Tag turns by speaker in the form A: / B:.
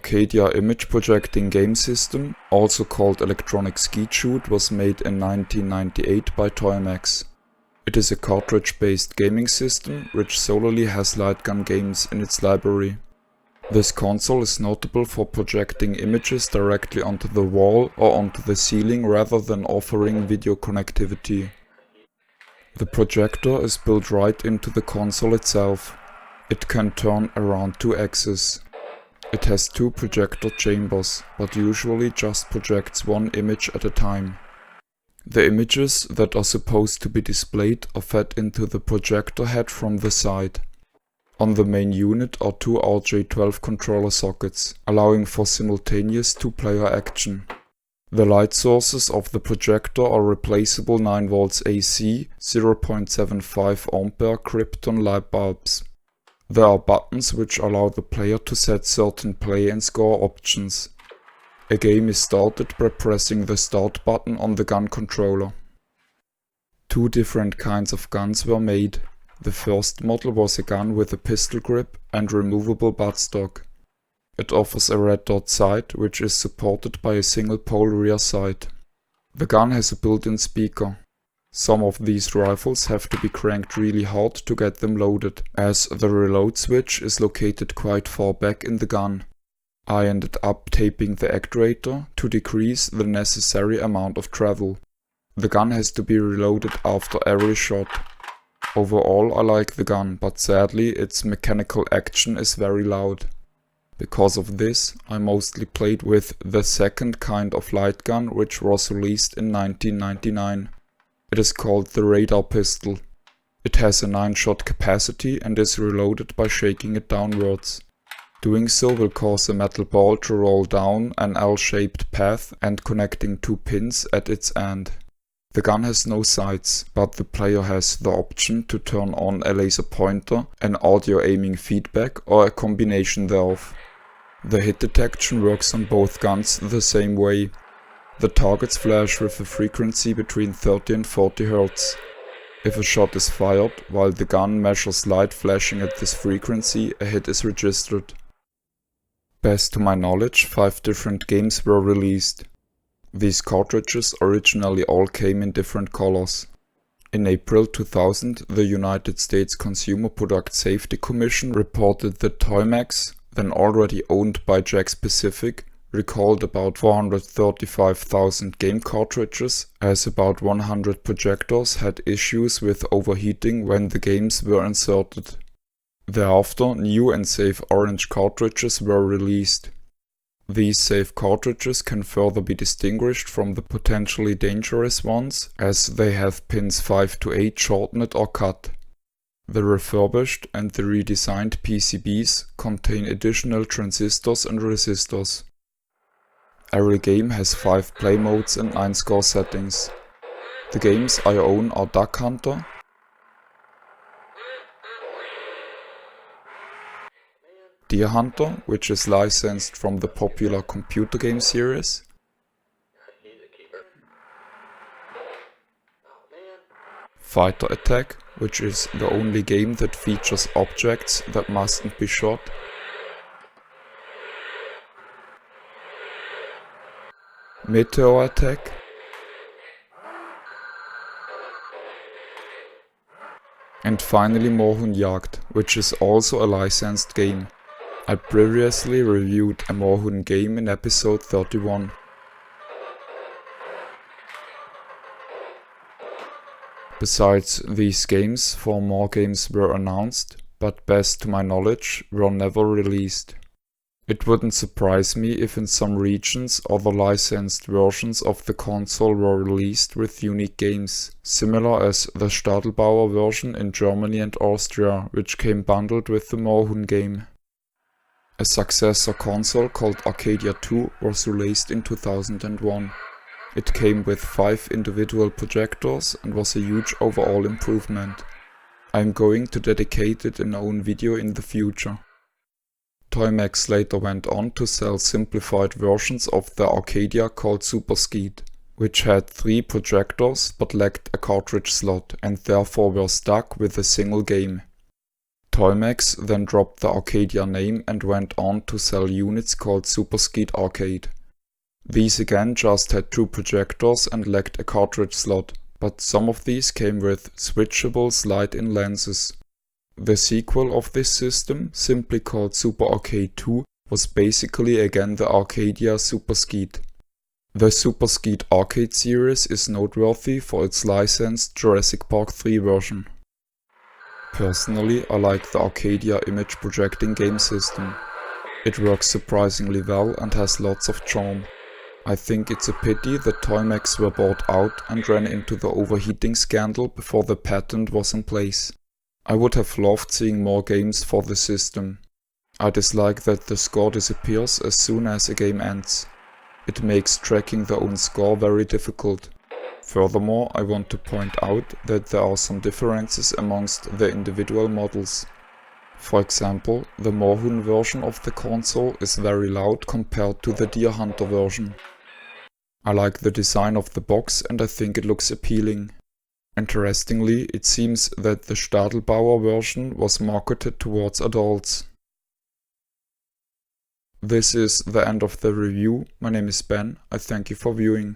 A: Arcadia image projecting game system, also called Electronic Skeet Shoot, was made in 1998 by Toymax. It is a cartridge-based gaming system which solely has light gun games in its library. This console is notable for projecting images directly onto the wall or onto the ceiling rather than offering video connectivity. The projector is built right into the console itself. It can turn around 2 axes. It has 2 projector chambers, but usually just projects 1 image at a time. The images that are supposed to be displayed are fed into the projector head from the side. On the main unit are 2 RJ12 controller sockets, allowing for simultaneous 2-player action. The light sources of the projector are replaceable 9V AC, 0.75A Krypton light bulbs. There are buttons which allow the player to set certain play and score options. A game is started by pressing the start button on the gun controller. 2 different kinds of guns were made. The first model was a gun with a pistol grip and removable buttstock. It offers a red dot sight which is supported by a single pole rear sight. The gun has a built-in speaker. Some of these rifles have to be cranked really hard to get them loaded, as the reload switch is located quite far back in the gun. I ended up taping the actuator to decrease the necessary amount of travel. The gun has to be reloaded after every shot. Overall I like the gun, but sadly its mechanical action is very loud. Because of this, I mostly played with the second kind of light gun which was released in 1999. It is called the radar pistol. It has a 9-shot capacity and is reloaded by shaking it downwards. Doing so will cause a metal ball to roll down an L-shaped path and connecting 2 pins at its end. The gun has no sights, but the player has the option to turn on a laser pointer, an audio aiming feedback or a combination thereof. The hit detection works on both guns the same way. The targets flash with a frequency between 30 and 40 Hz. If a shot is fired while the gun measures light flashing at this frequency, a hit is registered. Best to my knowledge, 5 different games were released. These cartridges originally all came in different colors. In April 2000, the United States Consumer Product Safety Commission reported that Toymax, then already owned by Jakks Pacific, recalled about 435,000 game cartridges, as about 100 projectors had issues with overheating when the games were inserted. Thereafter, new and safe orange cartridges were released. These safe cartridges can further be distinguished from the potentially dangerous ones, as they have pins 5 to 8 shortened or cut. The refurbished and the redesigned PCBs contain additional transistors and resistors. Every game has 5 play modes and 9 score settings. The games I own are Duck Hunter, Deer Hunter, which is licensed from the popular computer game series, Fighter Attack, which is the only game that features objects that mustn't be shot, Meteor Attack, and finally Moorhuhnjagd, which is also a licensed game. I previously reviewed a Moorhuhn game in episode 31. Besides these games, 4 more games were announced, but best to my knowledge were never released. It wouldn't surprise me if in some regions other licensed versions of the console were released with unique games, similar as the Stadelbauer version in Germany and Austria, which came bundled with the Moorhuhn game. A successor console called Arcadia 2 was released in 2001. It came with 5 individual projectors and was a huge overall improvement. I am going to dedicate it an own video in the future. Toymax later went on to sell simplified versions of the Arcadia called Super Skeet, which had 3 projectors but lacked a cartridge slot and therefore were stuck with a single game. Toymax then dropped the Arcadia name and went on to sell units called Super Skeet Arcade. These again just had 2 projectors and lacked a cartridge slot, but some of these came with switchable slide-in lenses. The sequel of this system, simply called Super Arcade 2, was basically again the Arcadia Super Skeet. The Super Skeet Arcade series is noteworthy for its licensed Jurassic Park 3 version. Personally, I like the Arcadia image projecting game system. It works surprisingly well and has lots of charm. I think it's a pity that Toymax were bought out and ran into the overheating scandal before the patent was in place. I would have loved seeing more games for the system. I dislike that the score disappears as soon as a game ends. It makes tracking the own score very difficult. Furthermore, I want to point out that there are some differences amongst the individual models. For example, the Moorhuhn version of the console is very loud compared to the Deer Hunter version. I like the design of the box and I think it looks appealing. Interestingly, it seems that the Stadelbauer version was marketed towards adults. This is the end of the review. My name is Ben. I thank you for viewing.